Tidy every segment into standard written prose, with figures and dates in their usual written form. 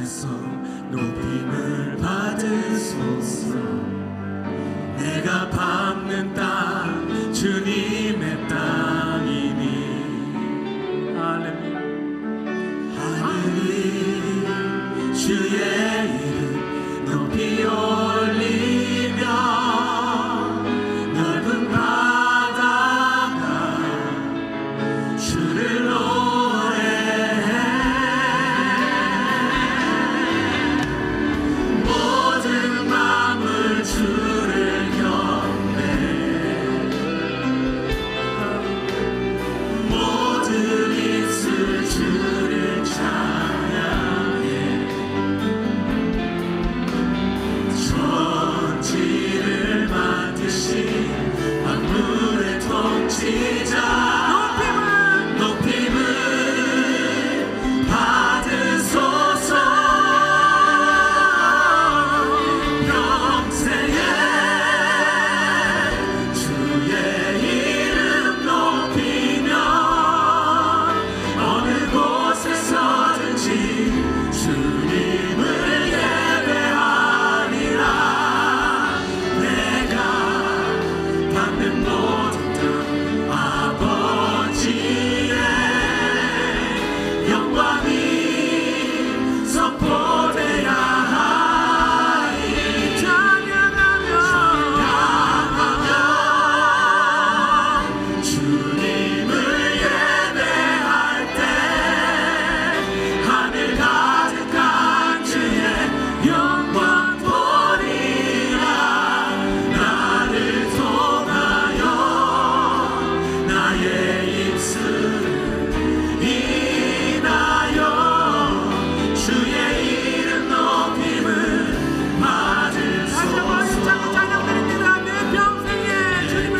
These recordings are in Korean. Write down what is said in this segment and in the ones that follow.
안에서 높임을 받으소서. 내가 밟는 땅 주님의 땅이니 할렐루야. 하늘이 주의 이름 높이 올리며 넓은 바다가 주를 노래해. 모든 만물 주를 경배, 모든 입술 주를 찬양해. 천지를 만드신 만물의 통치자 높임을 받으소서. 평생에 주의 이름 높이며 어느 곳에서든지 주님을 예배하리라. 내가 받는 모든 땅 아버지의 영광이 선포되야 하리. 찬양하며 주님을 예배할 때 하늘 가득한 주의 영광 보리라. 나를 통하여 나의 입술을 인하여 주의 이름 높임을 받으소서. 찬양드립니다. 내 평생에 주님을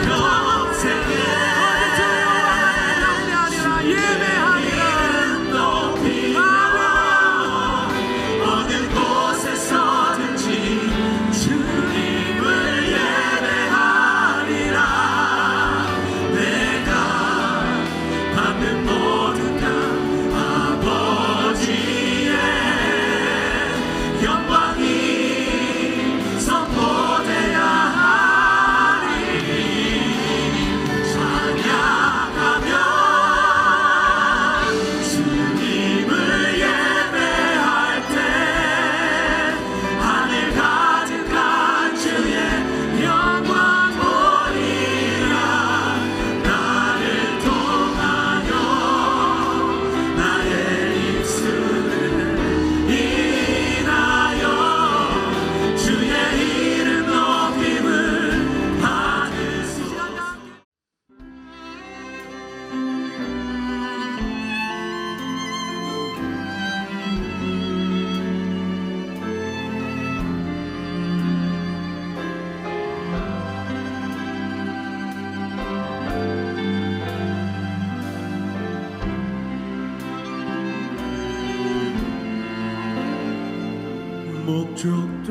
예배하리라. 높이며 어느 곳에서든지 주님을 예배하리라. 내가 받는 모든 땅 아버지의 영광이 선포되야 하리. 찬양하며 주님을 예배할 때 하늘 가득한 주의 영광 보리라. 나를 통하여 나의 입술을 인하여 주의 이름 높임을 받으소서. 목적도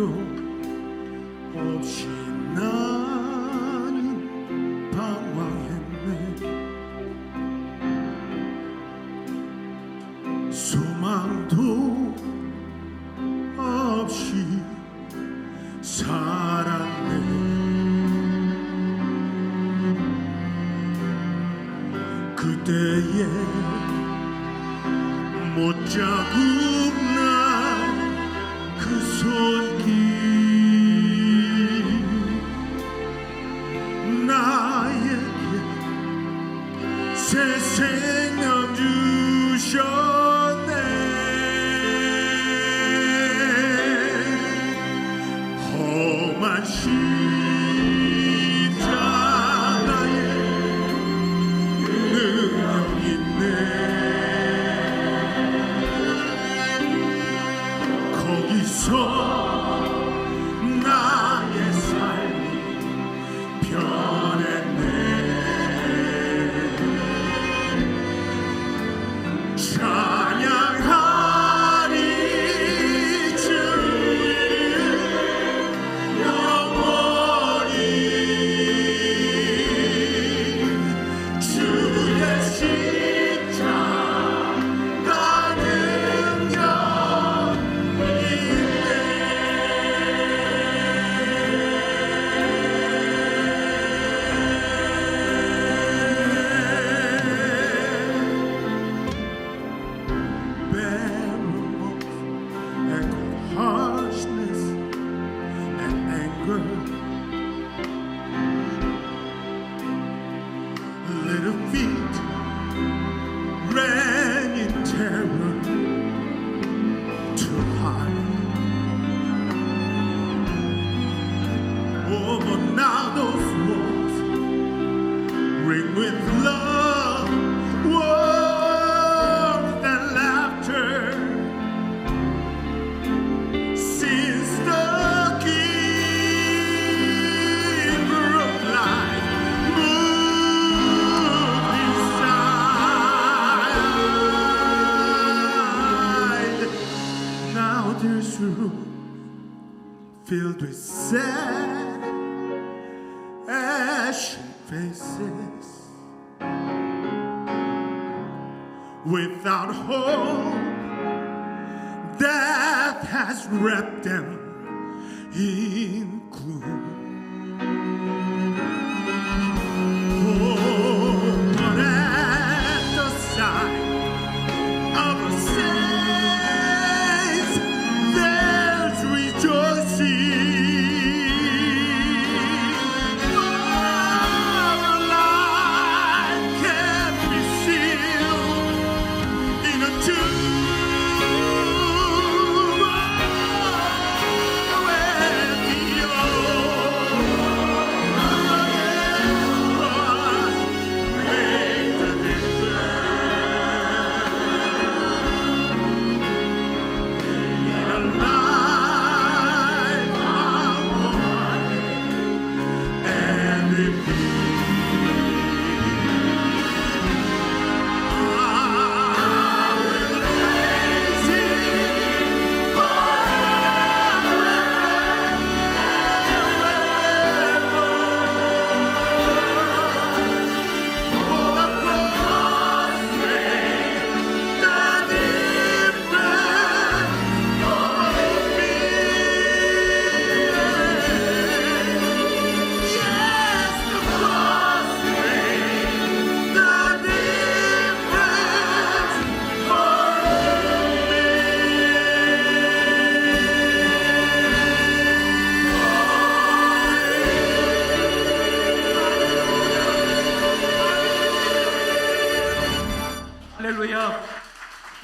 없이 나는 방황했네. 소망도 없이 살았네. 그때에 못자국 난 그 손길 나에게 새 생명 주셨네. 험한 십자가에 능력 있네. 거기서 나의 삶이 변했네. 찬양하리 주님 영원 little feet ran in terror to hide. Oh, but now those walls ring with love, warmth, and laughter. Since the giver of life moved inside, now there's room filled with sad, ashy faces. Without hope, death has wrapped them in gloom. Oh, but at the sight of the saints, there's rejoicing. For a life can't be sealed in a tomb. Oh, and the old make the difference in a life of one and in 할렐루야.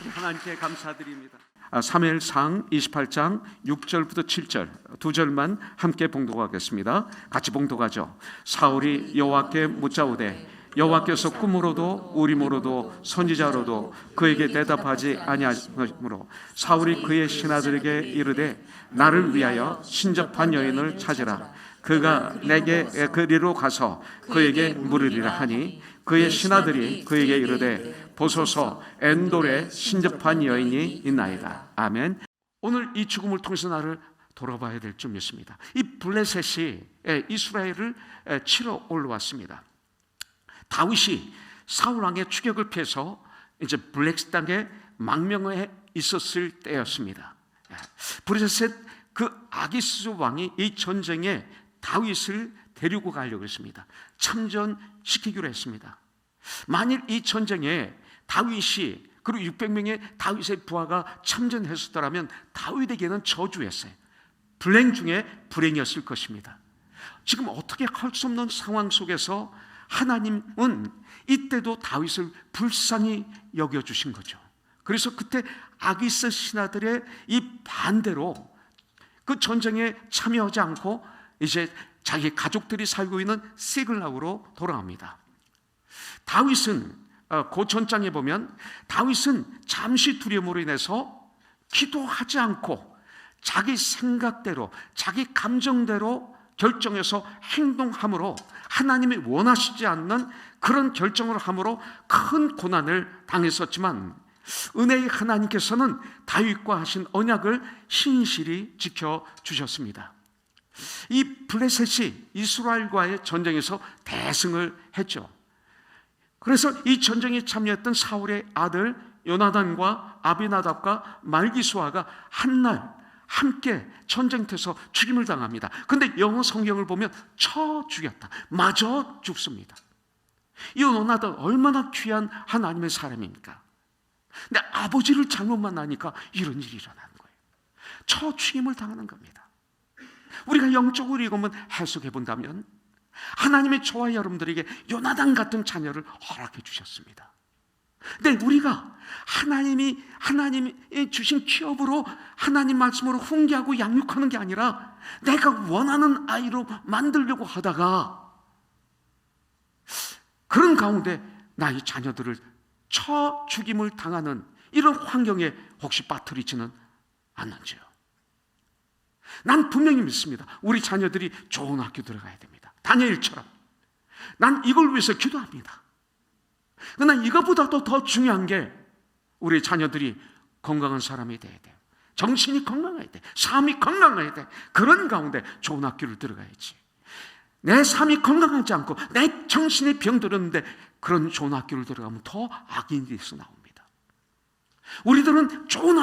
우리 하나님께 감사드립니다. 사무엘상 28장 6절부터 7절 두 절만 함께 봉독하겠습니다. 같이 봉독하죠. 사울이 여호와께 묻자오되 여호와께서 꿈으로도 우림으로도 선지자로도 그에게 대답하지 아니하므로 사울이 그의 신하들에게 이르되 나를 위하여 신접한 여인을 찾으라. 그가 내게 그리로 가서 그에게 물으리라 하니 그의 신하들이 그에게 이르되 보소서 엔돌에 신접한 여인이 있나이다. 아멘. 오늘 이 죽음을 통해서 나를 돌아봐야 될 줄 믿습니다. 이 블레셋이 이스라엘을 치러 올라왔습니다. 다윗이 사울 왕의 추격을 피해서 이제 블레셋 땅에 망명에 있었을 때였습니다. 블레셋 그 아기스 왕이 이 전쟁에 다윗을 데리고 가려고 했습니다. 참전시키기로 했습니다. 만일 이 전쟁에 다윗이 그리고 600명의 다윗의 부하가 참전했었더라면 다윗에게는 저주였어요. 불행 중에 불행이었을 것입니다. 지금 어떻게 할 수 없는 상황 속에서 하나님은 이때도 다윗을 불쌍히 여겨주신 거죠. 그래서 그때 아기스 신하들의 이 반대로 그 전쟁에 참여하지 않고 이제 자기 가족들이 살고 있는 시글락으로 돌아갑니다. 다윗은 그 전장에 보면 다윗은 잠시 두려움으로 인해서 기도하지 않고 자기 생각대로 자기 감정대로 결정해서 행동함으로 하나님이 원하시지 않는 그런 결정을 함으로 큰 고난을 당했었지만 은혜의 하나님께서는 다윗과 하신 언약을 신실히 지켜주셨습니다. 이 블레셋이 이스라엘과의 전쟁에서 대승을 했죠. 그래서 이 전쟁에 참여했던 사울의 아들 요나단과 아비나답과 말기수아가 한날 함께 전쟁터에서 죽임을 당합니다. 그런데 영어 성경을 보면 쳐 죽였다, 마저 죽습니다. 이 요나단 얼마나 귀한 하나님의 사람입니까? 근데 아버지를 잘못 만나니까 이런 일이 일어나는 거예요. 쳐 죽임을 당하는 겁니다. 우리가 영적으로 이것만 해석해 본다면 하나님의 저와 여러분들에게 요나단 같은 자녀를 허락해 주셨습니다. 근데 우리가 하나님이 주신 취업으로 하나님 말씀으로 훈계하고 양육하는 게 아니라 내가 원하는 아이로 만들려고 하다가 그런 가운데 나의 자녀들을 쳐 죽임을 당하는 이런 환경에 혹시 빠뜨리지는 않는지요? 난 분명히 믿습니다. 우리 자녀들이 좋은 학교 들어가야 됩니다. 다니엘처럼. 난 이걸 위해서 기도합니다. 그러나 이것보다도 더 중요한 게 우리 자녀들이 건강한 사람이 돼야 돼요. 정신이 건강해야 돼. 삶이 건강해야 돼. 그런 가운데 좋은 학교를 들어가야지. 내 삶이 건강하지 않고 내 정신이 병들었는데 그런 좋은 학교를 들어가면 더 악인이 돼서 나옵니다. 우리들은 좋은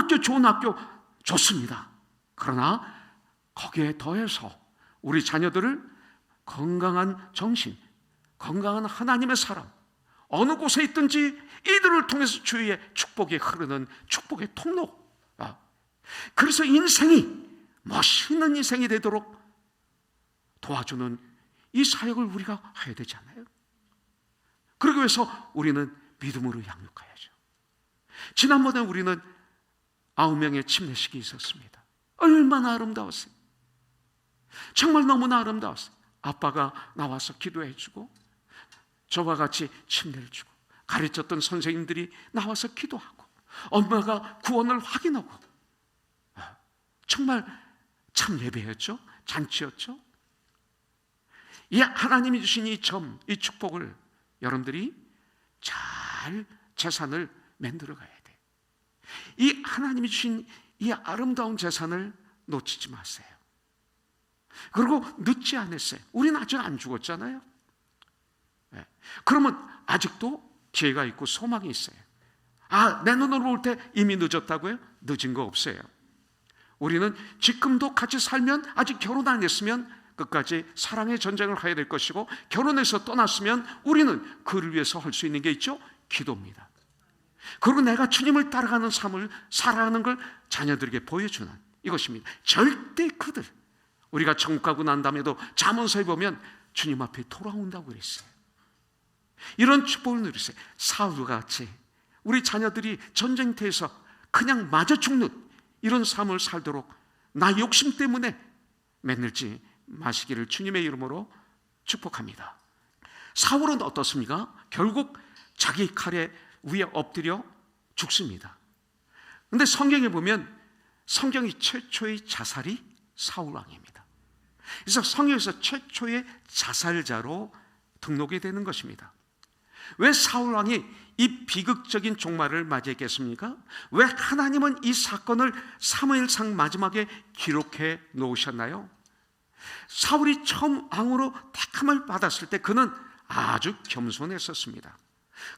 학교 좋습니다. 그러나 거기에 더해서 우리 자녀들을 건강한 정신, 건강한 하나님의 사람, 어느 곳에 있든지 이들을 통해서 주위에 축복이 흐르는 축복의 통로. 그래서 인생이 멋있는 인생이 되도록 도와주는 이 사역을 우리가 해야 되지 않나요? 그러기 위해서 우리는 믿음으로 양육해야죠. 지난번에 우리는 9명의 침례식이 있었습니다. 얼마나 아름다웠어요. 정말 너무나 아름다웠어요. 아빠가 나와서 기도해주고 저와 같이 침례를 주고 가르쳤던 선생님들이 나와서 기도하고 엄마가 구원을 확인하고 정말 참 예배였죠. 잔치였죠. 이 하나님이 주신 이 축복을 여러분들이 잘 재산을 만들어 가야 돼. 이 하나님이 주신 이 아름다운 재산을 놓치지 마세요. 그리고 늦지 않았어요. 우리는 아직 안 죽었잖아요. 그러면 아직도 기회가 있고 소망이 있어요. 내 눈으로 볼 때 이미 늦었다고요? 늦은 거 없어요. 우리는 지금도 같이 살면 아직 결혼 안 했으면 끝까지 사랑의 전쟁을 해야 될 것이고 결혼해서 떠났으면 우리는 그를 위해서 할 수 있는 게 있죠? 기도입니다. 그리고 내가 주님을 따라가는 삶을 살아가는 걸 자녀들에게 보여주는 이것입니다. 절대 그들 우리가 천국 가고 난 다음에도 잠언서에 보면 주님 앞에 돌아온다고 그랬어요. 이런 축복을 누리세요. 사울과 같이 우리 자녀들이 전쟁터에서 그냥 맞아 죽는 이런 삶을 살도록 나 욕심 때문에 맨들지 마시기를 주님의 이름으로 축복합니다. 사울은 어떻습니까? 결국 자기 칼에 위에 엎드려 죽습니다. 그런데 성경에 보면 성경이 최초의 자살이 사울 왕입니다. 그래서 성경에서 최초의 자살자로 등록이 되는 것입니다. 왜 사울 왕이 이 비극적인 종말을 맞이했겠습니까? 왜 하나님은 이 사건을 사무엘상 마지막에 기록해 놓으셨나요? 사울이 처음 왕으로 택함을 받았을 때 그는 아주 겸손했었습니다.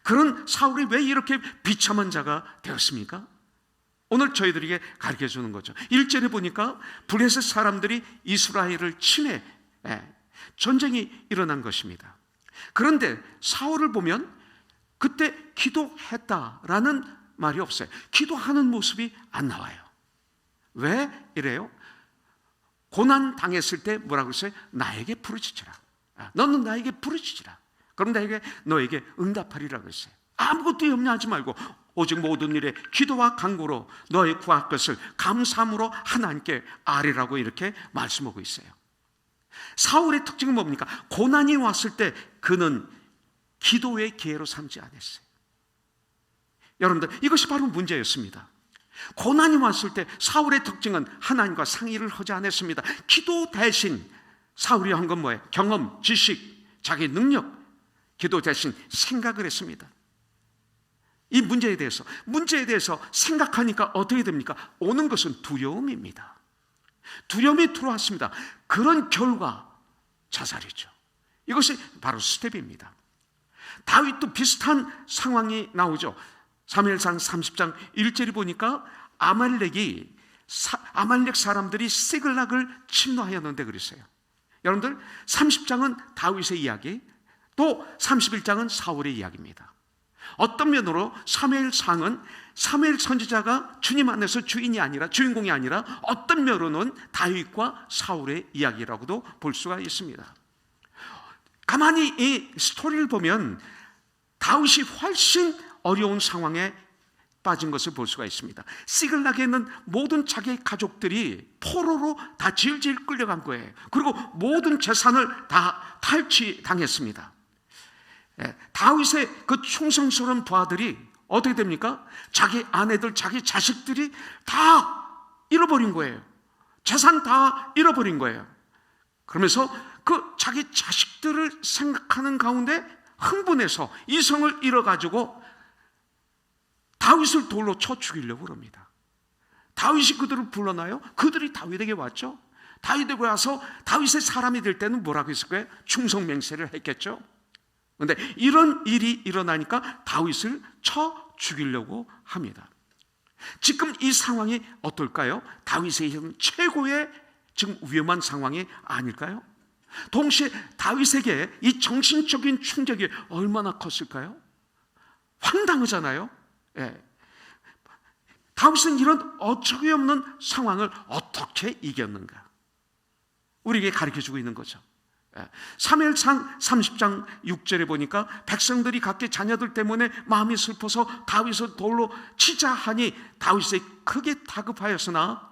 그런 사울이 왜 이렇게 비참한 자가 되었습니까? 오늘 저희들에게 가르쳐 주는 거죠. 1절에 보니까 블레셋 사람들이 이스라엘을 침해 전쟁이 일어난 것입니다. 그런데 사울을 보면 그때 기도했다라는 말이 없어요. 기도하는 모습이 안 나와요. 왜 이래요? 고난 당했을 때 뭐라고 했어요? 나에게 부르짖으라. 너는 나에게 부르짖으라. 그럼 내가 너에게 응답하리라고 했어요. 아무것도 염려하지 말고 오직 모든 일에 기도와 간구로 너의 구할 것을 감사함으로 하나님께 아뢰라고 이렇게 말씀하고 있어요. 사울의 특징은 뭡니까? 고난이 왔을 때 그는 기도의 기회로 삼지 않았어요. 여러분들 이것이 바로 문제였습니다. 고난이 왔을 때 사울의 특징은 하나님과 상의를 하지 않았습니다. 기도 대신 사울이 한 건 뭐예요? 경험, 지식, 자기 능력, 기도 대신 생각을 했습니다. 이 문제에 대해서 생각하니까 어떻게 됩니까? 오는 것은 두려움입니다. 두려움이 들어왔습니다. 그런 결과 자살이죠. 이것이 바로 스텝입니다. 다윗도 비슷한 상황이 나오죠. 사무엘상 30장 1절이 보니까 아말렉 사람들이 시글락을 침노하였는데 그랬어요. 여러분들 30장은 다윗의 이야기, 또 31장은 사울의 이야기입니다. 어떤 면으로 사무엘상은 사무엘 선지자가 주님 안에서 주인공이 아니라 어떤 면으로는 다윗과 사울의 이야기라고도 볼 수가 있습니다. 가만히 이 스토리를 보면 다윗이 훨씬 어려운 상황에 빠진 것을 볼 수가 있습니다. 시글락에 있는 모든 자기의 가족들이 포로로 다 질질 끌려간 거예요. 그리고 모든 재산을 다 탈취당했습니다. 다윗의 그 충성스러운 부하들이 어떻게 됩니까? 자기 아내들, 자기 자식들이 다 잃어버린 거예요. 재산 다 잃어버린 거예요. 그러면서 그 자기 자식들을 생각하는 가운데 흥분해서 이성을 잃어가지고 다윗을 돌로 쳐 죽이려고 그럽니다. 다윗이 그들을 불러나요? 그들이 다윗에게 왔죠. 다윗에게 와서 다윗의 사람이 될 때는 뭐라고 했을 거예요? 충성맹세를 했겠죠. 그런데 이런 일이 일어나니까 다윗을 쳐 죽이려고 합니다. 지금 이 상황이 어떨까요? 다윗에게는 최고의 지금 위험한 상황이 아닐까요? 동시에 다윗에게 이 정신적인 충격이 얼마나 컸을까요? 황당하잖아요. 예. 다윗은 이런 어처구니 없는 상황을 어떻게 이겼는가? 우리에게 가르쳐주고 있는 거죠. 사무엘상 30장 6절에 보니까 백성들이 각기 자녀들 때문에 마음이 슬퍼서 다윗을 돌로 치자 하니 다윗이 크게 다급하였으나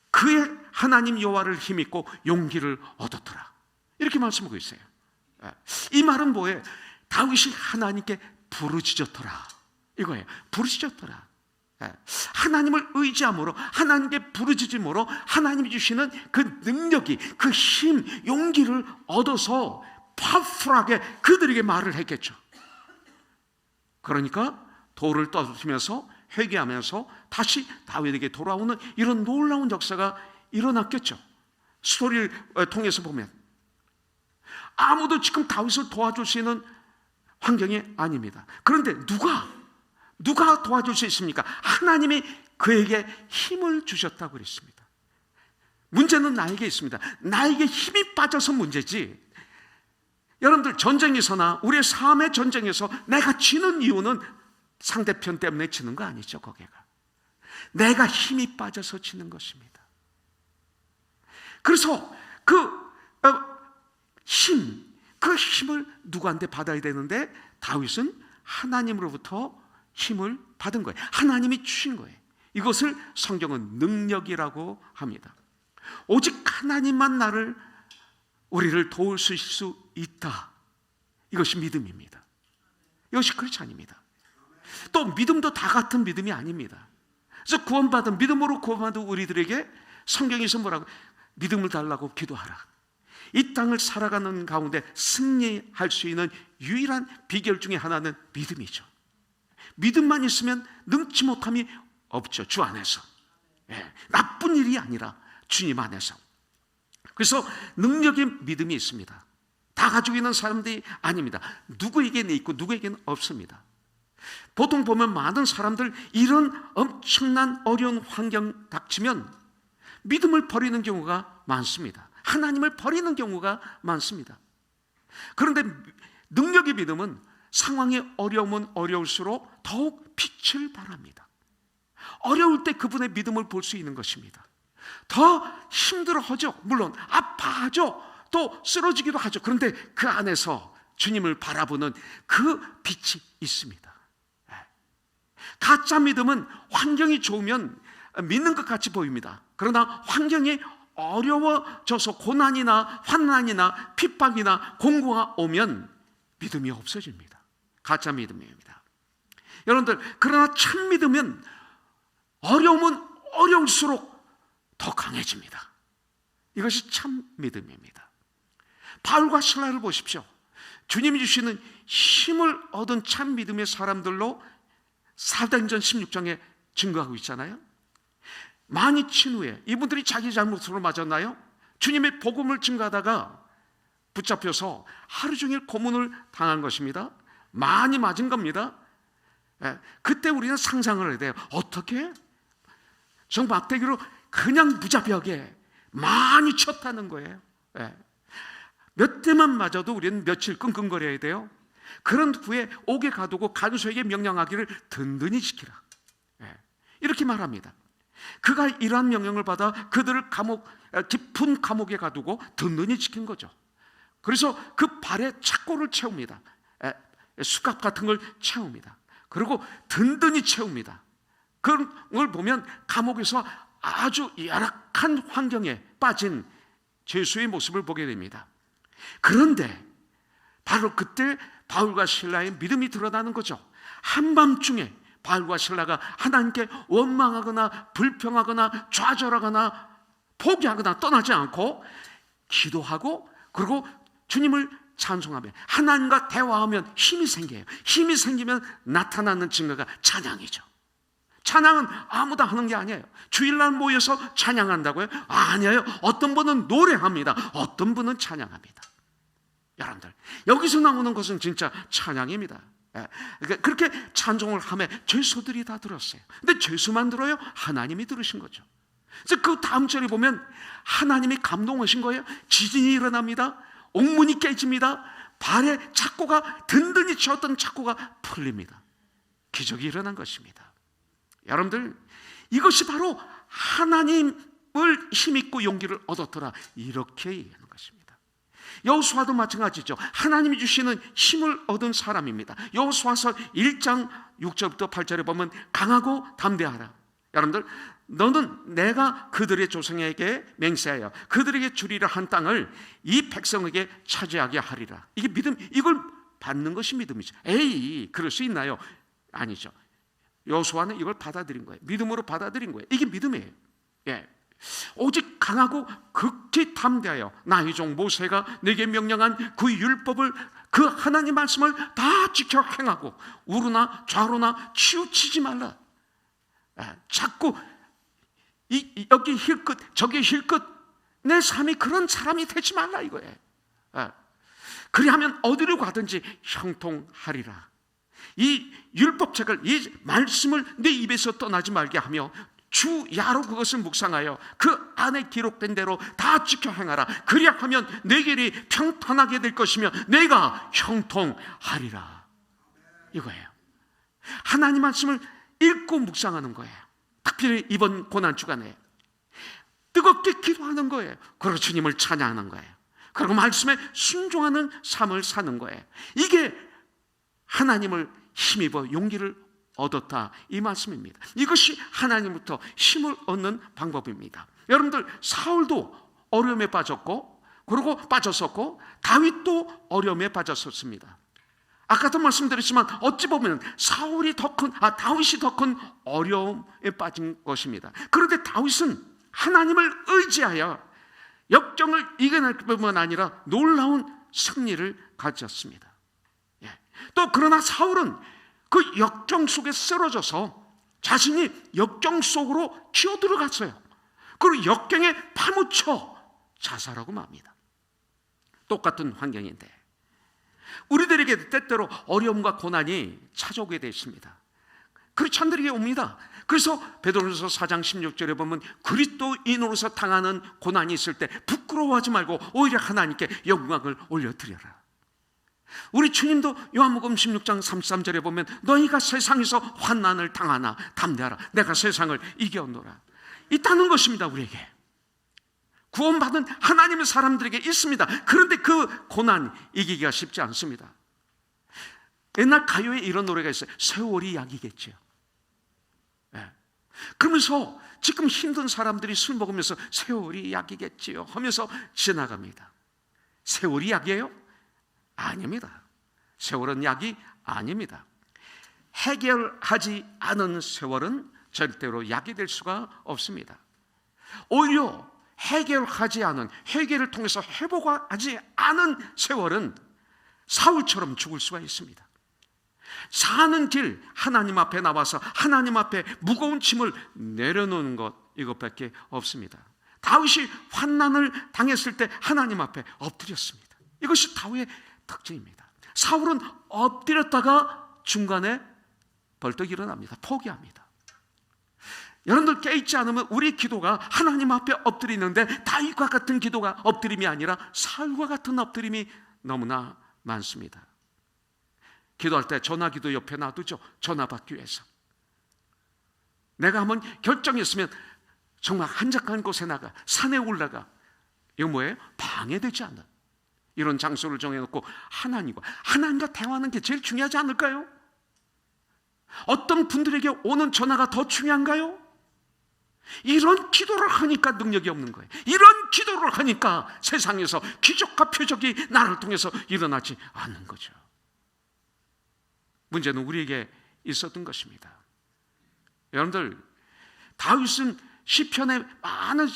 그의 하나님 여호와를 힘입고 용기를 얻었더라. 이렇게 말씀하고 있어요. 이 말은 뭐예요? 다윗이 하나님께 부르짖었더라 이거예요. 부르짖었더라. 하나님을 의지함으로, 하나님께 부르짖음으로 하나님이 주시는 그 능력이, 그 힘, 용기를 얻어서 파워풀하게 그들에게 말을 했겠죠. 그러니까 돌을 떨어뜨리면서 회개하면서 다시 다윗에게 돌아오는 이런 놀라운 역사가 일어났겠죠. 스토리를 통해서 보면 아무도 지금 다윗을 도와줄 수 있는 환경이 아닙니다. 그런데 누가 도와줄 수 있습니까? 하나님이 그에게 힘을 주셨다고 그랬습니다. 문제는 나에게 있습니다. 나에게 힘이 빠져서 문제지, 여러분들 전쟁에서나 우리의 삶의 전쟁에서 내가 지는 이유는 상대편 때문에 지는 거 아니죠. 거기가 내가 힘이 빠져서 지는 것입니다. 그래서 그 힘을 누구한테 받아야 되는데 다윗은 하나님으로부터 힘을 받은 거예요. 하나님이 주신 거예요. 이것을 성경은 능력이라고 합니다. 오직 하나님만 우리를 도울 수 있다. 이것이 믿음입니다. 이것이 크리스찬입니다. 또 믿음도 다 같은 믿음이 아닙니다. 그래서 믿음으로 구원받은 우리들에게 성경에서 뭐라고? 믿음을 달라고 기도하라. 이 땅을 살아가는 가운데 승리할 수 있는 유일한 비결 중에 하나는 믿음이죠. 믿음만 있으면 능치 못함이 없죠. 주 안에서. 나쁜 일이 아니라 주님 안에서. 그래서 능력의 믿음이 있습니다. 다 가지고 있는 사람들이 아닙니다. 누구에게는 있고 누구에게는 없습니다. 보통 보면 많은 사람들 이런 엄청난 어려운 환경 닥치면 믿음을 버리는 경우가 많습니다. 하나님을 버리는 경우가 많습니다. 그런데 능력의 믿음은 상황이 어려우면 어려울수록 더욱 빛을 발합니다. 어려울 때 그분의 믿음을 볼 수 있는 것입니다. 더 힘들어하죠. 물론 아파하죠. 또 쓰러지기도 하죠. 그런데 그 안에서 주님을 바라보는 그 빛이 있습니다. 가짜 믿음은 환경이 좋으면 믿는 것 같이 보입니다. 그러나 환경이 어려워져서 고난이나 환난이나 핍박이나 공고가 오면 믿음이 없어집니다. 가짜 믿음입니다. 여러분들, 그러나 참 믿으면 어려우면 어려울수록 더 강해집니다. 이것이 참 믿음입니다. 바울과 실라를 보십시오. 주님이 주시는 힘을 얻은 참 믿음의 사람들로 사도행전 16장에 증거하고 있잖아요. 많이 친 후에 이분들이 자기 잘못으로 맞았나요? 주님의 복음을 증거하다가 붙잡혀서 하루 종일 고문을 당한 것입니다. 많이 맞은 겁니다. 그때 우리는 상상을 해야 돼요. 어떻게? 저 막대기로 그냥 무자비하게 많이 쳤다는 거예요. 몇 대만 맞아도 우리는 며칠 끙끙거려야 돼요. 그런 후에 옥에 가두고 간수에게 명령하기를 든든히 지키라. 이렇게 말합니다. 그가 이러한 명령을 받아 그들을 깊은 감옥에 가두고 든든히 지킨 거죠. 그래서 그 발에 착고를 채웁니다. 수갑 같은 걸 채웁니다. 그리고 든든히 채웁니다. 그런 걸 보면 감옥에서 아주 열악한 환경에 빠진 죄수의 모습을 보게 됩니다. 그런데 바로 그때 바울과 실라의 믿음이 드러나는 거죠. 한밤중에 바울과 실라가 하나님께 원망하거나 불평하거나 좌절하거나 포기하거나 떠나지 않고 기도하고, 그리고 주님을 찬송하면, 하나님과 대화하면 힘이 생겨요. 힘이 생기면 나타나는 증거가 찬양이죠. 찬양은 아무도 하는 게 아니에요. 주일날 모여서 찬양한다고요? 아니에요. 어떤 분은 노래합니다. 어떤 분은 찬양합니다. 여러분들, 여기서 나오는 것은 진짜 찬양입니다. 그렇게 찬송을 하며 죄수들이 다 들었어요. 근데 죄수만 들어요? 하나님이 들으신 거죠. 그래서 그 다음 절에 보면 하나님이 감동하신 거예요. 지진이 일어납니다. 옥문이 깨집니다. 발에 착고가, 든든히 쥐었던 착고가 풀립니다. 기적이 일어난 것입니다. 여러분들, 이것이 바로 하나님을 힘입고 용기를 얻었더라, 이렇게 얘기하는 것입니다. 여호수아도 마찬가지죠. 하나님이 주시는 힘을 얻은 사람입니다. 여호수아서 1장 6절부터 8절에 보면 강하고 담대하라. 여러분들, 너는 내가 그들의 조상에게 맹세하여 그들에게 주리라 한 땅을 이 백성에게 차지하게 하리라. 이게 믿음, 이걸 받는 것이 믿음이죠. 에이, 그럴 수 있나요? 아니죠. 여호수아는 이걸 받아들인 거예요. 믿음으로 받아들인 거예요. 이게 믿음이에요. 예. 오직 강하고 극히 담대하여 나의 종 모세가 내게 명령한 그 율법을, 그 하나님 말씀을 다 지켜 행하고 우르나 좌로나 치우치지 말라. 자꾸 여기 힐끗 저기 힐끗 내 삶이 그런 사람이 되지 말라 이거예요. 그리하면 어디로 가든지 형통하리라. 이 율법책을, 이 말씀을 내 입에서 떠나지 말게 하며 주야로 그것을 묵상하여 그 안에 기록된 대로 다 지켜 행하라. 그리하면 내 길이 평탄하게 될 것이며 내가 형통하리라. 이거예요. 하나님 말씀을 읽고 묵상하는 거예요. 특별히 이번 고난주간에 뜨겁게 기도하는 거예요. 그리고 주님을 찬양하는 거예요. 그리고 말씀에 순종하는 삶을 사는 거예요. 이게 하나님을 힘입어 용기를 얻었다, 이 말씀입니다. 이것이 하나님부터 힘을 얻는 방법입니다. 여러분들, 사울도 어려움에 빠졌고, 그리고 빠졌었고, 다윗도 어려움에 빠졌었습니다. 아까도 말씀드렸지만 어찌 보면 다윗이 더 큰 어려움에 빠진 것입니다. 그런데 다윗은 하나님을 의지하여 역경을 이겨낼 뿐만 아니라 놀라운 승리를 가졌습니다. 또 그러나 사울은 그 역경 속에 쓰러져서 자신이 역경 속으로 기어들어갔어요. 그리고 역경에 파묻혀 자살하고 맙니다. 똑같은 환경인데 우리들에게 때때로 어려움과 고난이 찾아오게 되십니다. 크리스찬들에게 옵니다. 그래서 베드로전서 4장 16절에 보면 그리스도인으로서 당하는 고난이 있을 때 부끄러워하지 말고 오히려 하나님께 영광을 올려드려라. 우리 주님도 요한복음 16장 33절에 보면 너희가 세상에서 환난을 당하나 담대하라. 내가 세상을 이겨노라. 있다는 것입니다. 우리에게 구원받은 하나님의 사람들에게 있습니다. 그런데 그 고난 이기기가 쉽지 않습니다. 옛날 가요에 이런 노래가 있어요. 세월이 약이겠죠. 그러면서 지금 힘든 사람들이 술 먹으면서 세월이 약이겠지요 하면서 지나갑니다. 세월이 약이에요? 아닙니다. 세월은 약이 아닙니다. 해결하지 않은 세월은 절대로 약이 될 수가 없습니다. 오히려 해결하지 않은, 해결을 통해서 회복하지 않은 세월은 사울처럼 죽을 수가 있습니다. 사는 길 하나님 앞에 나와서 하나님 앞에 무거운 짐을 내려놓는 것, 이것밖에 없습니다. 다윗이 환난을 당했을 때 하나님 앞에 엎드렸습니다. 이것이 다윗의 특징입니다. 사울은 엎드렸다가 중간에 벌떡 일어납니다. 포기합니다. 여러분들 깨있지 않으면 우리 기도가 하나님 앞에 엎드리는데 다윗과 같은 기도가 엎드림이 아니라 사울과 같은 엎드림이 너무나 많습니다. 기도할 때 전화기도 옆에 놔두죠. 전화 받기 위해서. 내가 한번 결정했으면 정말 한적한 곳에 나가, 산에 올라가. 이거 뭐예요? 방해되지 않는. 이런 장소를 정해놓고 하나님과 대화하는 게 제일 중요하지 않을까요? 어떤 분들에게 오는 전화가 더 중요한가요? 이런 기도를 하니까 능력이 없는 거예요. 이런 기도를 하니까 세상에서 기적과 표적이 나를 통해서 일어나지 않는 거죠. 문제는 우리에게 있었던 것입니다. 여러분들, 다윗은 시편에 많은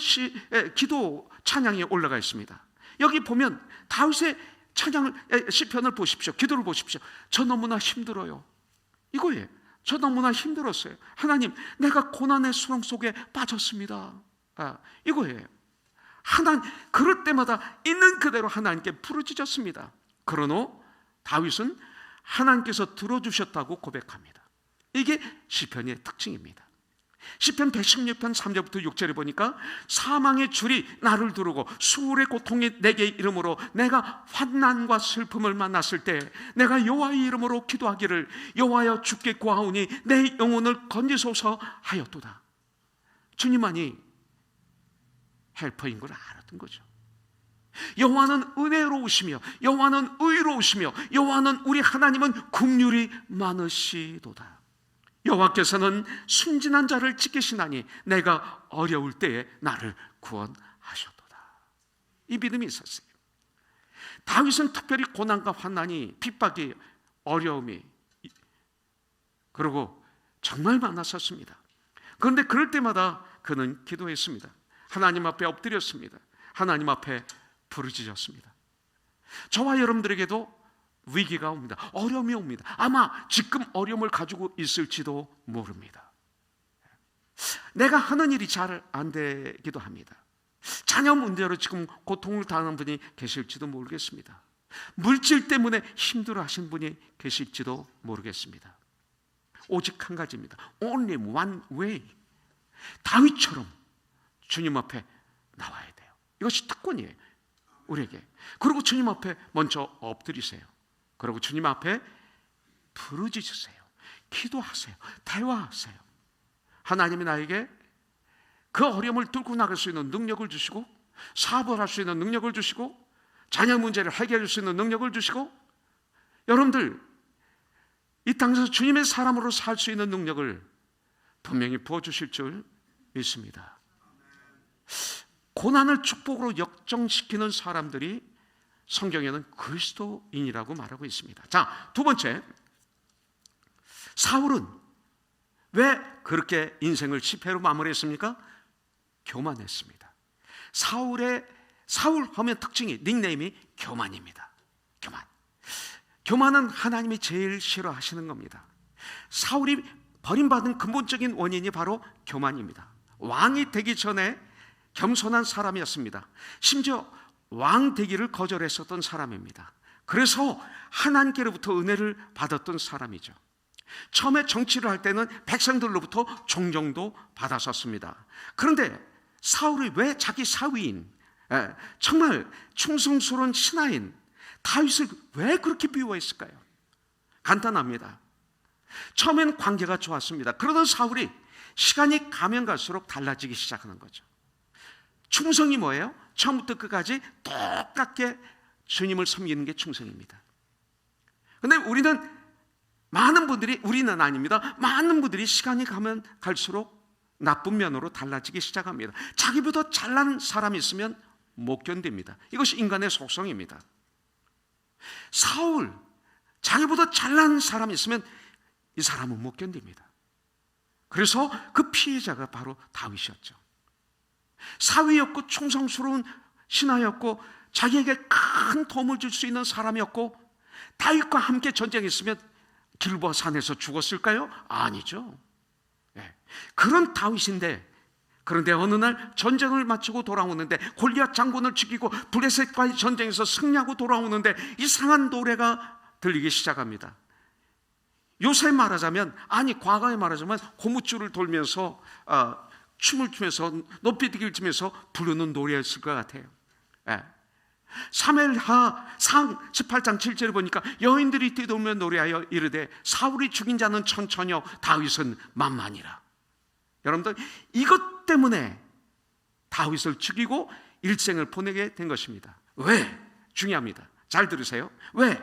기도 찬양이 올라가 있습니다. 여기 보면 다윗의 시편을 보십시오. 기도를 보십시오. 저 너무나 힘들어요. 이거예요. 저 너무나 힘들었어요. 하나님, 내가 고난의 수렁 속에 빠졌습니다. 이거예요. 그럴 때마다 있는 그대로 하나님께 부르짖었습니다. 그러나 다윗은 하나님께서 들어주셨다고 고백합니다. 이게 시편의 특징입니다. 시편 116편 3절부터 6절에 보니까 사망의 줄이 나를 두르고 수울의 고통이 내게 이름으로 내가 환난과 슬픔을 만났을 때 내가 여호와의 이름으로 기도하기를 여호와여 주께 구하오니 내 영혼을 건지소서 하였도다. 주님만이 헬퍼인 걸 알았던 거죠. 여호와는 은혜로우시며 여호와는 의로우시며 여호와는 우리 하나님은 긍휼이 많으시도다. 여호와께서는 순진한 자를 지키시나니 내가 어려울 때에 나를 구원하셨도다. 이 믿음이 있었어요. 다윗은 특별히 고난과 환난이, 핍박이, 어려움이 그리고 정말 많았었습니다. 그런데 그럴 때마다 그는 기도했습니다. 하나님 앞에 엎드렸습니다. 하나님 앞에 부르짖었습니다. 저와 여러분들에게도 위기가 옵니다. 어려움이 옵니다. 아마 지금 어려움을 가지고 있을지도 모릅니다. 내가 하는 일이 잘 안 되기도 합니다. 자녀 문제로 지금 고통을 당하는 분이 계실지도 모르겠습니다. 물질 때문에 힘들어하신 분이 계실지도 모르겠습니다. 오직 한 가지입니다. Only one way. 다윗처럼 주님 앞에 나와야 돼요. 이것이 특권이에요, 우리에게. 그리고 주님 앞에 먼저 엎드리세요. 그리고 주님 앞에 부르짖으세요. 기도하세요. 대화하세요. 하나님이 나에게 그 어려움을 뚫고 나갈 수 있는 능력을 주시고, 사업을 할 수 있는 능력을 주시고, 자녀 문제를 해결할 수 있는 능력을 주시고, 여러분들 이 땅에서 주님의 사람으로 살 수 있는 능력을 분명히 부어주실 줄 믿습니다. 고난을 축복으로 역정시키는 사람들이 성경에는 그리스도인이라고 말하고 있습니다. 자, 두 번째, 사울은 왜 그렇게 인생을 실패로 마무리했습니까? 교만했습니다. 사울 하면 특징이, 닉네임이 교만입니다. 교만은 하나님이 제일 싫어하시는 겁니다. 사울이 버림받은 근본적인 원인이 바로 교만입니다. 왕이 되기 전에 겸손한 사람이었습니다. 심지어 왕 되기를 거절했었던 사람입니다. 그래서 하나님께로부터 은혜를 받았던 사람이죠. 처음에 정치를 할 때는 백성들로부터 존경도 받았었습니다. 그런데 사울이 왜 자기 사위인, 정말 충성스러운 신하인 다윗을 왜 그렇게 미워했을까요? 간단합니다. 처음엔 관계가 좋았습니다. 그러던 사울이 시간이 가면 갈수록 달라지기 시작하는 거죠. 충성이 뭐예요? 처음부터 끝까지 똑같게 주님을 섬기는 게 충성입니다. 그런데 우리는 아닙니다. 많은 분들이 시간이 가면 갈수록 나쁜 면으로 달라지기 시작합니다. 자기보다 잘난 사람이 있으면 못 견딥니다. 이것이 인간의 속성입니다. 사울, 자기보다 잘난 사람이 있으면 이 사람은 못 견딥니다. 그래서 그 피해자가 바로 다윗이었죠. 사위였고 충성스러운 신하였고 자기에게 큰 도움을 줄 수 있는 사람이었고, 다윗과 함께 전쟁했으면 길보아 산에서 죽었을까요? 아니죠. 그런 다윗인데, 그런데 어느 날 전쟁을 마치고 돌아오는데, 골리앗 장군을 죽이고 블레셋과의 전쟁에서 승리하고 돌아오는데 이상한 노래가 들리기 시작합니다. 요새 말하자면, 과거에 말하자면 고무줄을 돌면서 춤을 추면서 높이뛰기를 추면서 부르는 노래였을 것 같아요. 사무엘하 18장 7절을 보니까 여인들이 뛰돌며 노래하여 이르되 사울이 죽인 자는 천천히요 다윗은 만만이라. 여러분들, 이것 때문에 다윗을 죽이고 일생을 보내게 된 것입니다. 왜? 중요합니다. 잘 들으세요. 왜?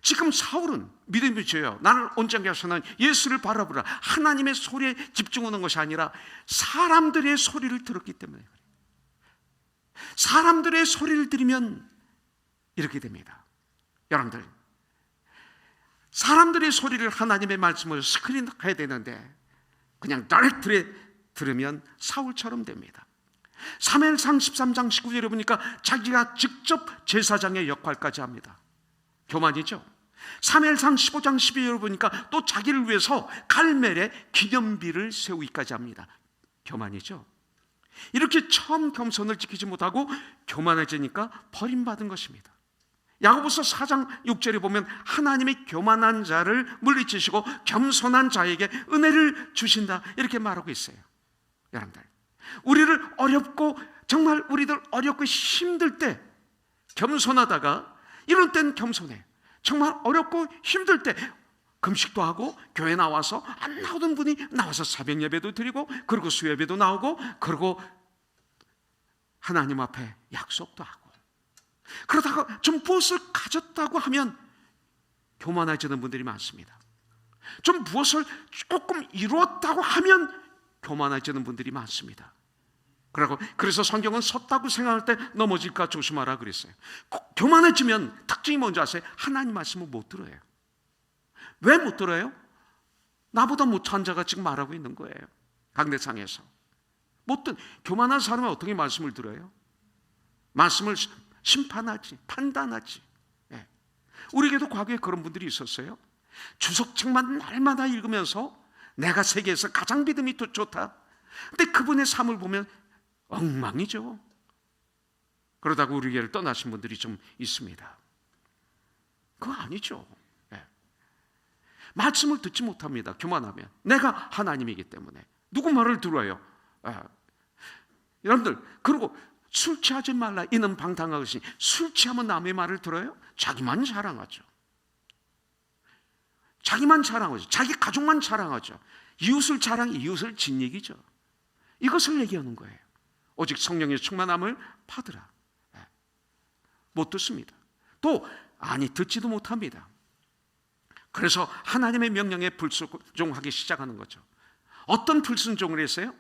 지금 사울은 믿음의 죄요, 나는 언젠가서는 예수를 바라보라, 하나님의 소리에 집중하는 것이 아니라 사람들의 소리를 들었기 때문에 그래요. 사람들의 소리를 들으면 이렇게 됩니다. 여러분들, 사람들의 소리를 하나님의 말씀을 스크린해야 되는데 그냥 다이렉트에 들으면 사울처럼 됩니다. 사무엘상 13장 19절에 보니까 자기가 직접 제사장의 역할까지 합니다. 교만이죠. 사무엘상 15장 12절에 보니까 또 자기를 위해서 갈멜에 기념비를 세우기까지 합니다. 교만이죠. 이렇게 처음 겸손을 지키지 못하고 교만해지니까 버림받은 것입니다. 야고보서 4장 6절에 보면 하나님이 교만한 자를 물리치시고 겸손한 자에게 은혜를 주신다, 이렇게 말하고 있어요. 여러분들, 우리를 어렵고 정말 우리들 어렵고 힘들 때 겸손하다가 이런 때는 겸손해. 정말 어렵고 힘들 때 금식도 하고 교회 나와서 안 나오던 분이 나와서 새벽 예배도 드리고 그리고 수예배도 나오고 그리고 하나님 앞에 약속도 하고 그러다가 좀 무엇을 가졌다고 하면 교만해지는 분들이 많습니다. 좀 무엇을 조금 이루었다고 하면 교만해지는 분들이 많습니다. 그래서 성경은 섰다고 생각할 때 넘어질까 조심하라 그랬어요. 교만해지면 특징이 뭔지 아세요? 하나님 말씀을 못 들어요. 왜 못 들어요? 나보다 못한 자가 지금 말하고 있는 거예요. 강대상에서 교만한 사람은 어떻게 말씀을 들어요? 말씀을 심판하지, 판단하지. 예. 우리에게도 과거에 그런 분들이 있었어요. 주석책만 날마다 읽으면서 내가 세계에서 가장 믿음이 좋다. 근데 그분의 삶을 보면 엉망이죠. 그러다가 우리 교회를 떠나신 분들이 좀 있습니다. 그거 아니죠. 예. 말씀을 듣지 못합니다. 교만하면. 내가 하나님이기 때문에 누구 말을 들어요? 예. 여러분들, 그리고 술 취하지 말라 이는 방탕하것이니 술 취하면 남의 말을 들어요? 자기만 자랑하죠. 자기만 자랑하죠. 자기 가족만 자랑하죠. 이웃을 자랑해, 이웃을 짓이기죠. 이것을 얘기하는 거예요. 오직 성령의 충만함을 받으라. 못 듣습니다. 또 듣지도 못합니다. 그래서 하나님의 명령에 불순종하기 시작하는 거죠. 어떤 불순종을 했어요?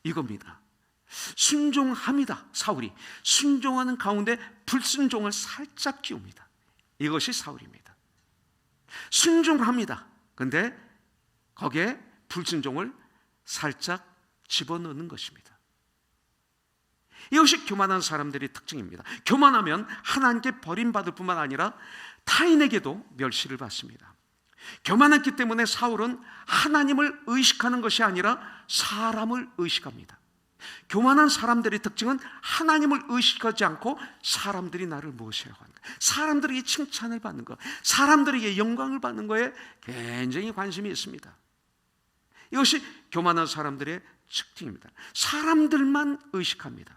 이겁니다. 순종합니다. 사울이 순종하는 가운데 불순종을 살짝 끼웁니다. 이것이 사울입니다. 순종합니다. 근데 거기에 불순종을 살짝 집어넣는 것입니다. 이것이 교만한 사람들의 특징입니다. 교만하면 하나님께 버림받을 뿐만 아니라 타인에게도 멸시를 받습니다. 교만했기 때문에 사울은 하나님을 의식하는 것이 아니라 사람을 의식합니다. 교만한 사람들의 특징은 하나님을 의식하지 않고 사람들이 나를 무엇이라고 하는 것, 사람들에게 칭찬을 받는 것, 사람들에게 영광을 받는 것에 굉장히 관심이 있습니다. 이것이 교만한 사람들의 특징입니다. 사람들만 의식합니다.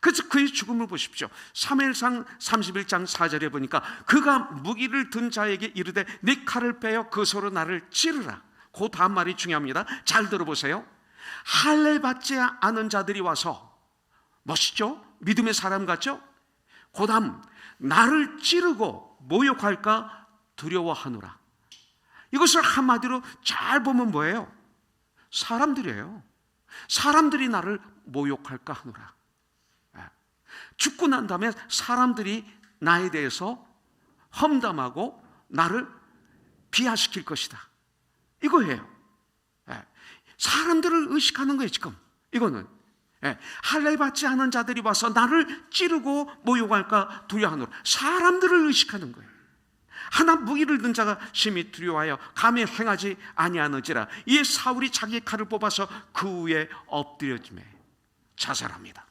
그래서 그의 죽음을 보십시오. 사무엘상 31장 4절에 보니까 그가 무기를 든 자에게 이르되 네 칼을 빼어 그 소로 나를 찌르라. 그 다음 말이 중요합니다. 잘 들어보세요. 할례 받지 않은 자들이 와서, 멋있죠? 믿음의 사람 같죠? 그 다음 나를 찌르고 모욕할까 두려워하노라. 이것을 한마디로 잘 보면 뭐예요? 사람들이에요. 사람들이 나를 모욕할까 하노라. 죽고 난 다음에 사람들이 나에 대해서 험담하고 나를 비하시킬 것이다. 이거예요. 사람들을 의식하는 거예요. 지금 이거는 할례 받지 않은 자들이 와서 나를 찌르고 모욕할까 두려워하노라. 사람들을 의식하는 거예요. 하나 무기를 든 자가 심히 두려워하여 감히 행하지 아니하는지라. 이에 사울이 자기의 칼을 뽑아서 그 위에 엎드려지매 자살합니다.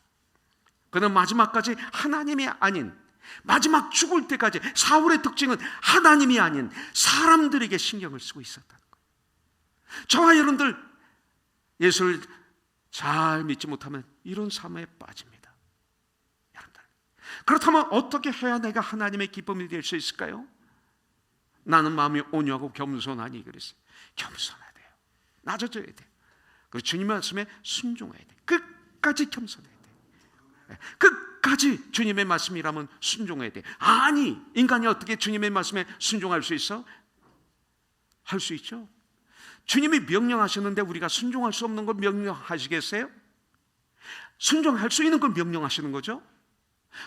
그는 마지막까지 하나님이 아닌, 마지막 죽을 때까지 사울의 특징은 하나님이 아닌 사람들에게 신경을 쓰고 있었다는 거예요. 저와 여러분들 예수를 잘 믿지 못하면 이런 삶에 빠집니다. 여러분들, 그렇다면 어떻게 해야 내가 하나님의 기쁨이 될 수 있을까요? 나는 마음이 온유하고 겸손하니 그랬어요. 겸손해야 돼요. 낮아져야 돼요. 그리고 주님 말씀에 순종해야 돼요. 끝까지 겸손해야 돼요. 끝까지 끝까지 주님의 말씀이라면 순종해야 돼. 아니, 인간이 어떻게 주님의 말씀에 순종할 수 있어? 할 수 있죠. 주님이 명령하셨는데 우리가 순종할 수 없는 걸 명령하시겠어요? 순종할 수 있는 걸 명령하시는 거죠.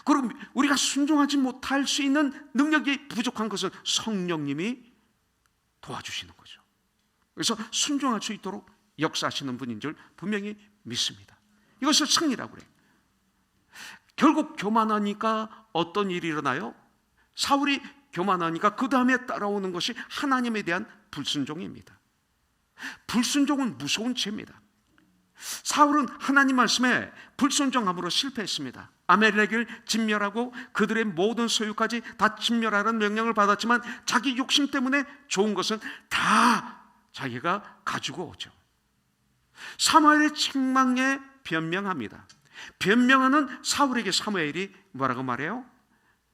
그리고 우리가 순종하지 못할 수 있는 능력이 부족한 것은 성령님이 도와주시는 거죠. 그래서 순종할 수 있도록 역사하시는 분인 줄 분명히 믿습니다. 이것을 승리라고 그래요. 결국 교만하니까 어떤 일이 일어나요? 사울이 교만하니까 그 다음에 따라오는 것이 하나님에 대한 불순종입니다. 불순종은 무서운 죄입니다. 사울은 하나님 말씀에 불순종함으로 실패했습니다. 아말렉을 진멸하고 그들의 모든 소유까지 다 진멸하라는 명령을 받았지만 자기 욕심 때문에 좋은 것은 다 자기가 가지고 오죠. 사무엘의 책망에 변명합니다. 변명하는 사울에게 사무엘이 뭐라고 말해요?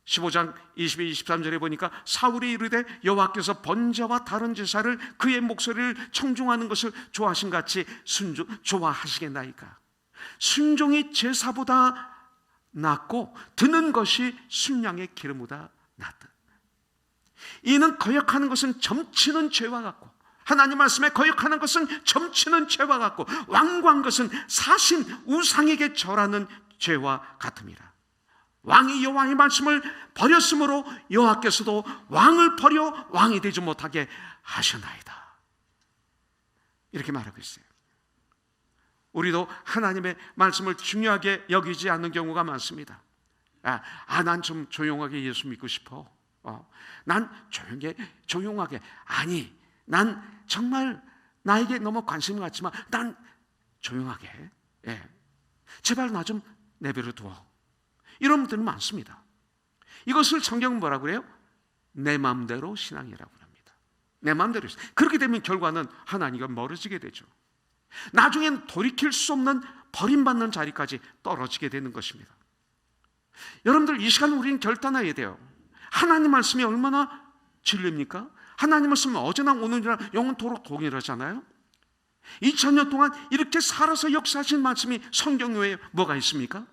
15장 22, 23절에 보니까 사울이 이르되 여호와께서 번제와 다른 제사를 그의 목소리를 청중하는 것을 좋아하신 같이 좋아하시겠나이까. 순종이 제사보다 낫고 드는 것이 순양의 기름보다 낫다. 이는 거역하는 것은 점치는 죄와 같고 하나님 말씀에 거역하는 것은 점치는 죄와 같고 완고한 것은 사신 우상에게 절하는 죄와 같음이라. 왕이 여호와의 말씀을 버렸으므로 여호와께서도 왕을 버려 왕이 되지 못하게 하셨나이다. 이렇게 말하고 있어요. 우리도 하나님의 말씀을 중요하게 여기지 않는 경우가 많습니다. 난 좀 조용하게 예수 믿고 싶어. 난 조용하게. 아니, 난 정말 나에게 너무 관심이 갔지만 난 조용하게. 제발 나 좀 내버려 두어. 이런 분들은 많습니다. 이것을 성경은 뭐라고 그래요? 내 마음대로 신앙이라고 합니다. 내 마음대로. 그렇게 되면 결과는 하나님과 멀어지게 되죠. 나중엔 돌이킬 수 없는 버림받는 자리까지 떨어지게 되는 것입니다. 여러분들, 이 시간 우리는 결단해야 돼요. 하나님 말씀이 얼마나 진리입니까? 하나님 말씀은 어제나 오늘이나 영원토록 동일하잖아요. 2000년 동안 이렇게 살아서 역사하신 말씀이 성경 외에 뭐가 있습니까?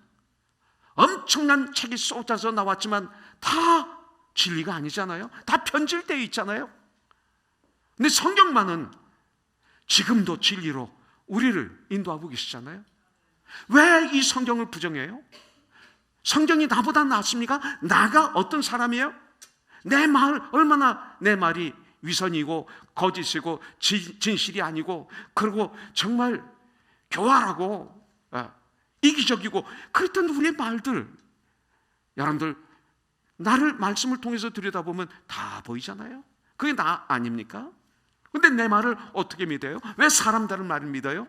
엄청난 책이 쏟아져 나왔지만 다 진리가 아니잖아요. 다 편질되어 있잖아요. 근데 성경만은 지금도 진리로 우리를 인도하고 계시잖아요. 왜 이 성경을 부정해요? 성경이 나보다 낫습니까? 나가 어떤 사람이에요? 얼마나 내 말이 위선이고 거짓이고 진실이 아니고, 그리고 정말 교활하고 이기적이고 그랬던 우리의 말들, 여러분들 나를 말씀을 통해서 들여다보면 다 보이잖아요. 그게 나 아닙니까? 근데 내 말을 어떻게 믿어요? 왜 사람들의 말을 믿어요?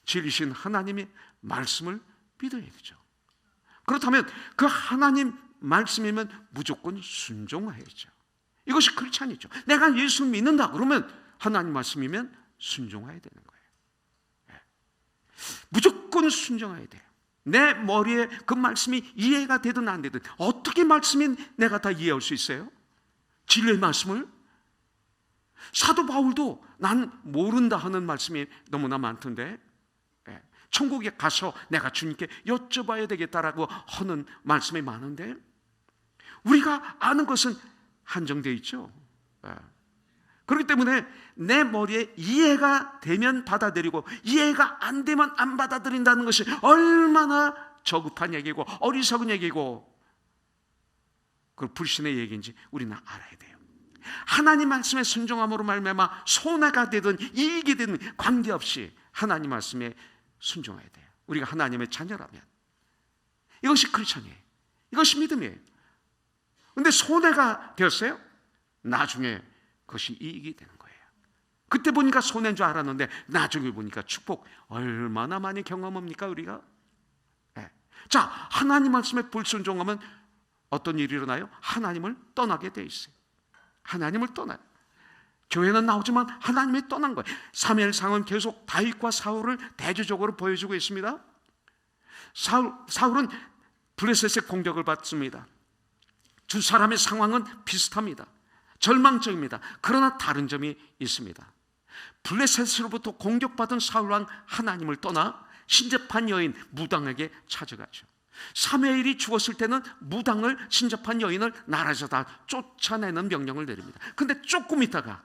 진리신 하나님의 말씀을 믿어야 되죠. 그렇다면 그 하나님 말씀이면 무조건 순종해야죠. 이것이 크리스찬이죠. 내가 예수 믿는다 그러면 하나님 말씀이면 순종해야 되는 거예요. 무조건 순종해야 돼요. 내 머리에 그 말씀이 이해가 되든 안 되든, 어떻게 말씀이 내가 다 이해할 수 있어요? 진리의 말씀을? 사도 바울도 난 모른다 하는 말씀이 너무나 많던데, 천국에 가서 내가 주님께 여쭤봐야 되겠다라고 하는 말씀이 많은데, 우리가 아는 것은 한정되어 있죠. 그렇기 때문에 내 머리에 이해가 되면 받아들이고 이해가 안 되면 안 받아들인다는 것이 얼마나 저급한 얘기고 어리석은 얘기고 그 불신의 얘기인지 우리는 알아야 돼요. 하나님 말씀에 순종함으로 말미암아 손해가 되든 이익이 되든 관계없이 하나님 말씀에 순종해야 돼요. 우리가 하나님의 자녀라면. 이것이 크리스천이에요. 이것이 믿음이에요. 그런데 손해가 되었어요? 나중에 그것이 이익이 되는 거예요. 그때 보니까 손해인 줄 알았는데 나중에 보니까 축복. 얼마나 많이 경험합니까 우리가? 자, 하나님 말씀에 불순종하면 어떤 일이 일어나요? 하나님을 떠나게 돼 있어요. 하나님을 떠나요. 교회는 나오지만 하나님이 떠난 거예요. 사무엘상은 계속 다윗과 사울을 대조적으로 보여주고 있습니다. 사울은 블레셋의 공격을 받습니다. 두 사람의 상황은 비슷합니다. 절망적입니다. 그러나 다른 점이 있습니다. 블레셋으로부터 공격받은 사울왕 하나님을 떠나 신접한 여인 무당에게 찾아가죠. 사무엘이 죽었을 때는 무당을 신접한 여인을 나라에서 다 쫓아내는 명령을 내립니다. 근데 조금 있다가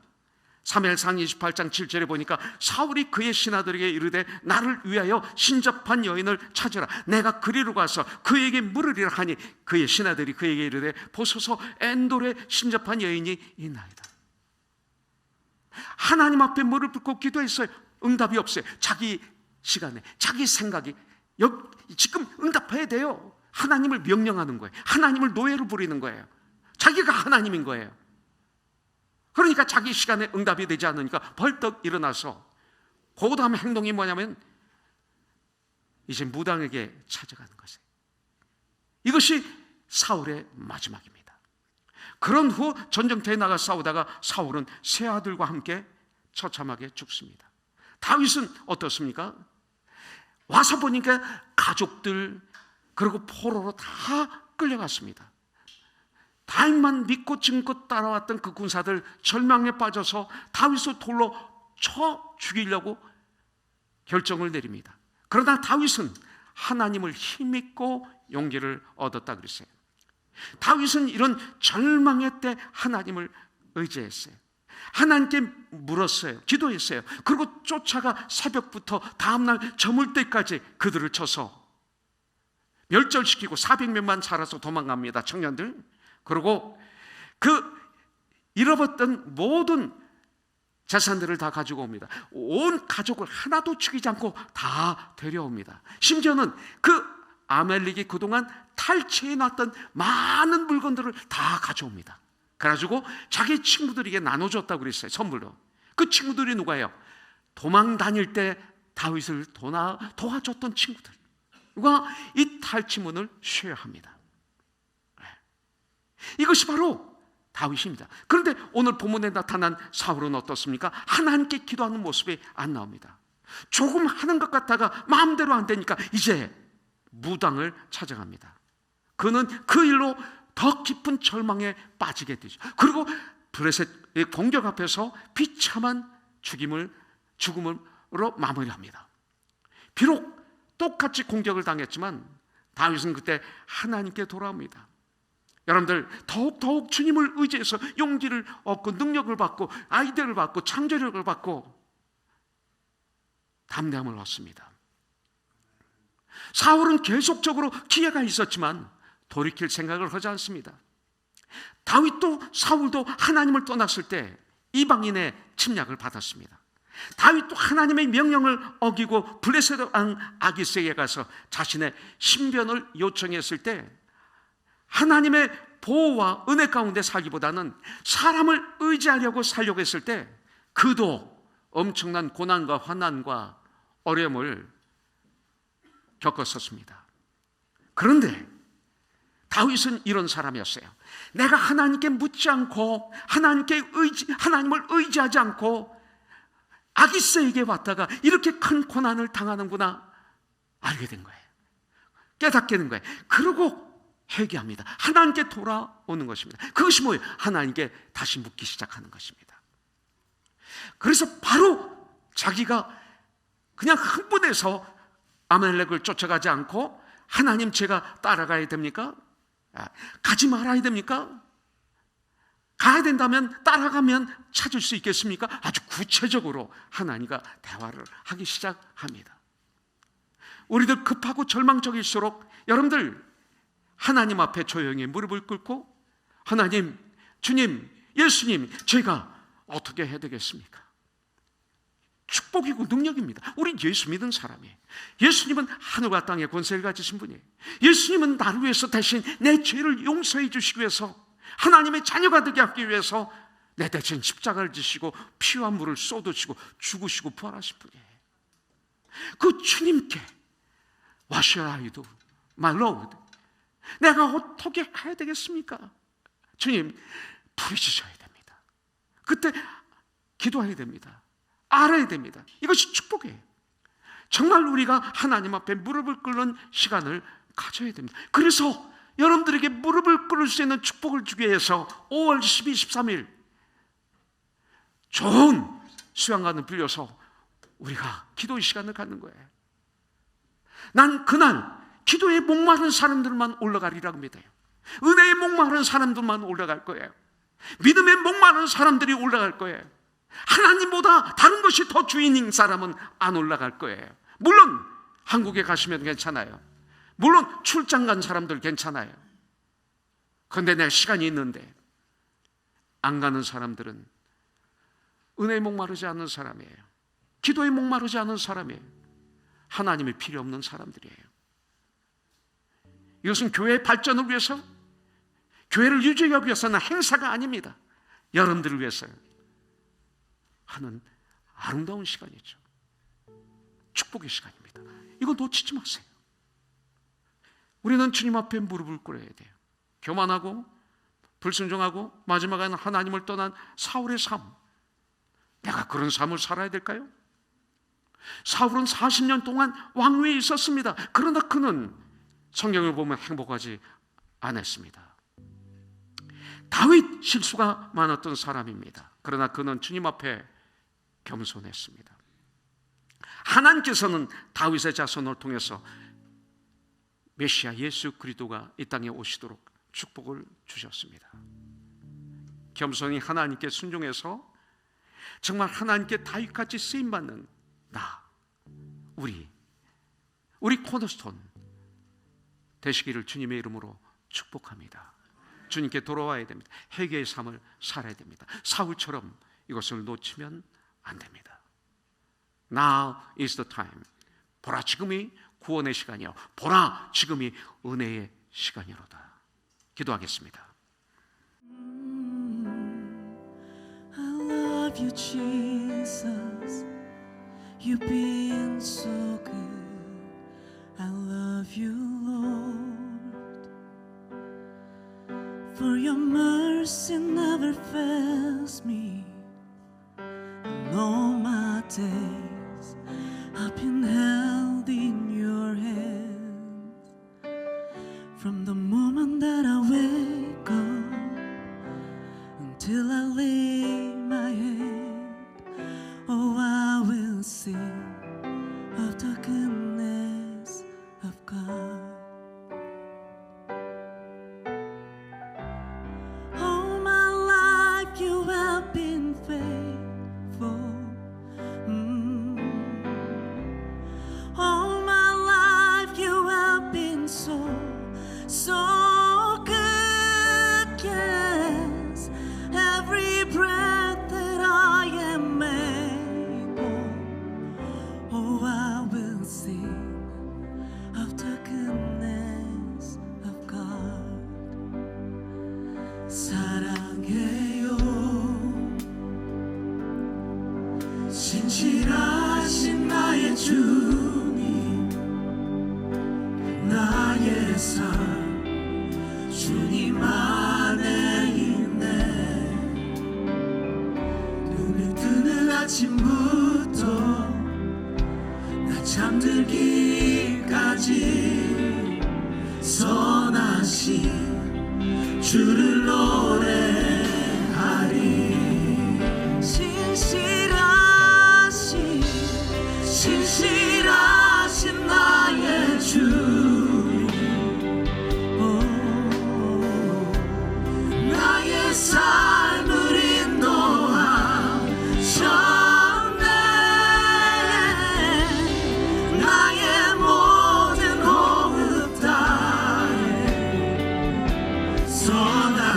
사무엘상 28장 7절에 보니까 사울이 그의 신하들에게 이르되 나를 위하여 신접한 여인을 찾으라. 내가 그리로 가서 그에게 물으리라 하니 그의 신하들이 그에게 이르되 보소서 엔돌에 신접한 여인이 있나이다. 하나님 앞에 무릎 꿇고 기도했어요. 응답이 없어요. 자기 시간에 자기 생각이 지금 응답해야 돼요. 하나님을 명령하는 거예요. 하나님을 노예로 부리는 거예요. 자기가 하나님인 거예요. 그러니까 자기 시간에 응답이 되지 않으니까 벌떡 일어나서 그 다음 행동이 뭐냐면 이제 무당에게 찾아가는 것이에요. 이것이 사울의 마지막입니다. 그런 후 전쟁터에 나가 싸우다가 사울은 세 아들과 함께 처참하게 죽습니다. 다윗은 어떻습니까? 와서 보니까 가족들 그리고 포로로 다 끌려갔습니다. 다윗만 믿고 지금껏 따라왔던 그 군사들 절망에 빠져서 다윗을 돌로 쳐 죽이려고 결정을 내립니다. 그러나 다윗은 하나님을 힘입고 용기를 얻었다 그랬어요. 다윗은 이런 절망의 때 하나님을 의지했어요. 하나님께 물었어요. 기도했어요. 그리고 쫓아가 새벽부터 다음날 저물 때까지 그들을 쳐서 멸절시키고 400명만 살아서 도망갑니다. 청년들. 그리고 그 잃어버렸던 모든 재산들을 다 가지고 옵니다. 온 가족을 하나도 죽이지 않고 다 데려옵니다. 심지어는 그 아멜렉이 그동안 탈취해 놨던 많은 물건들을 다 가져옵니다. 그래가지고 자기 친구들에게 나눠줬다고 그랬어요. 선물로. 그 친구들이 누가요? 도망 다닐 때 다윗을 도와줬던 친구들과 이 탈취문을 쉐어합니다. 이것이 바로 다윗입니다. 그런데 오늘 본문에 나타난 사울은 어떻습니까? 하나님께 기도하는 모습이 안 나옵니다. 조금 하는 것 같다가 마음대로 안 되니까 이제 무당을 찾아갑니다. 그는 그 일로 더 깊은 절망에 빠지게 되죠. 그리고 블레셋의 공격 앞에서 비참한 죽음으로 마무리합니다. 비록 똑같이 공격을 당했지만 다윗은 그때 하나님께 돌아옵니다. 여러분들 더욱 주님을 의지해서 용기를 얻고 능력을 받고 아이디어를 받고 창조력을 받고 담대함을 얻습니다. 사울은 계속적으로 기회가 있었지만 돌이킬 생각을 하지 않습니다. 다윗도 사울도 하나님을 떠났을 때 이방인의 침략을 받았습니다. 다윗도 하나님의 명령을 어기고 블레셋 왕 아기스에게 가서 자신의 신변을 요청했을 때 하나님의 보호와 은혜 가운데 살기보다는 사람을 의지하려고 살려고 했을 때 그도 엄청난 고난과 환난과 어려움을 겪었었습니다. 그런데 다윗은 이런 사람이었어요. 내가 하나님께 묻지 않고 하나님을 의지하지 않고 아기스에게 왔다가 이렇게 큰 고난을 당하는구나 알게 된 거예요. 깨닫게 된 거예요. 그러고 회개합니다. 하나님께 돌아오는 것입니다. 그것이 뭐예요? 하나님께 다시 묻기 시작하는 것입니다. 그래서 바로 자기가 그냥 흥분해서 아멜렉을 쫓아가지 않고 하나님 제가 따라가야 됩니까? 가지 말아야 됩니까? 가야 된다면 따라가면 찾을 수 있겠습니까? 아주 구체적으로 하나님과 대화를 하기 시작합니다. 우리들 급하고 절망적일수록 여러분들 하나님 앞에 조용히 무릎을 꿇고 하나님, 주님, 예수님 제가 어떻게 해야 되겠습니까? 축복이고 능력입니다. 우리 예수 믿은 사람이에요. 예수님은 하늘과 땅의 권세를 가지신 분이에요. 예수님은 나를 위해서 대신 내 죄를 용서해 주시기 위해서 하나님의 자녀가 되게 하기 위해서 내 대신 십자가를 지시고 피와 물을 쏟으시고 죽으시고 부활하신 분이에요. 그 주님께 What shall I do? My Lord. 내가 어떻게 해야 되겠습니까? 주님 부르짖어야 됩니다. 그때 기도해야 됩니다. 알아야 됩니다. 이것이 축복이에요. 정말 우리가 하나님 앞에 무릎을 꿇는 시간을 가져야 됩니다. 그래서 여러분들에게 무릎을 꿇을 수 있는 축복을 주기 위해서 5월 12, 13일 좋은 수양관을 빌려서 우리가 기도의 시간을 갖는 거예요. 난 그날 기도에 목마른 사람들만 올라가리라고 믿어요. 은혜에 목마른 사람들만 올라갈 거예요. 믿음에 목마른 사람들이 올라갈 거예요. 하나님보다 다른 것이 더 주인인 사람은 안 올라갈 거예요. 물론 한국에 가시면 괜찮아요. 물론 출장 간 사람들 괜찮아요. 그런데 내가 시간이 있는데 안 가는 사람들은 은혜에 목마르지 않는 사람이에요. 기도에 목마르지 않은 사람이에요. 하나님이 필요 없는 사람들이에요. 이것은 교회의 발전을 위해서, 교회를 유지하기 위해서는 행사가 아닙니다. 여러분들을 위해서 하는 아름다운 시간이죠. 축복의 시간입니다. 이거 놓치지 마세요. 우리는 주님 앞에 무릎을 꿇어야 돼요. 교만하고 불순종하고 마지막에는 하나님을 떠난 사울의 삶, 내가 그런 삶을 살아야 될까요? 사울은 40년 동안 왕위에 있었습니다. 그러나 그는 성경을 보면 행복하지 않았습니다. 다윗 실수가 많았던 사람입니다. 그러나 그는 주님 앞에 겸손했습니다. 하나님께서는 다윗의 자손을 통해서 메시아 예수 그리스도가 이 땅에 오시도록 축복을 주셨습니다. 겸손히 하나님께 순종해서 정말 하나님께 다윗같이 쓰임받는 우리 코너스톤 되시기를 주님의 이름으로 축복합니다. 주님께 돌아와야 됩니다. 회개의 삶을 살아야 됩니다. 사울처럼 이것을 놓치면 안 됩니다. Now is the time. 보라, 지금이 구원의 시간이요, 보라, 지금이 은혜의 시간이로다. 기도하겠습니다. I love you, Jesus. You've been so good. I love you, Lord. For your mercy never fails me. And all my days I've been held in your hands. From the moment that I wake up until I lay my head, oh, I will sing of the goodness of God. All my life you have been faithful. All my life you have been so good, yes. Every breath that I am able, oh, I will sing of the goodness of God. 사랑해요, 신실하신 나의 주님, 나의 삶 주님 안에 있네. 눈을 뜨는 아침부터 나 잠들기까지 선하신 주를 노래하리. 신실하신 나의 주님, 나의 삶을 인도하셨네. 나의 모든 호흡 따에 선한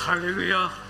할렐루야.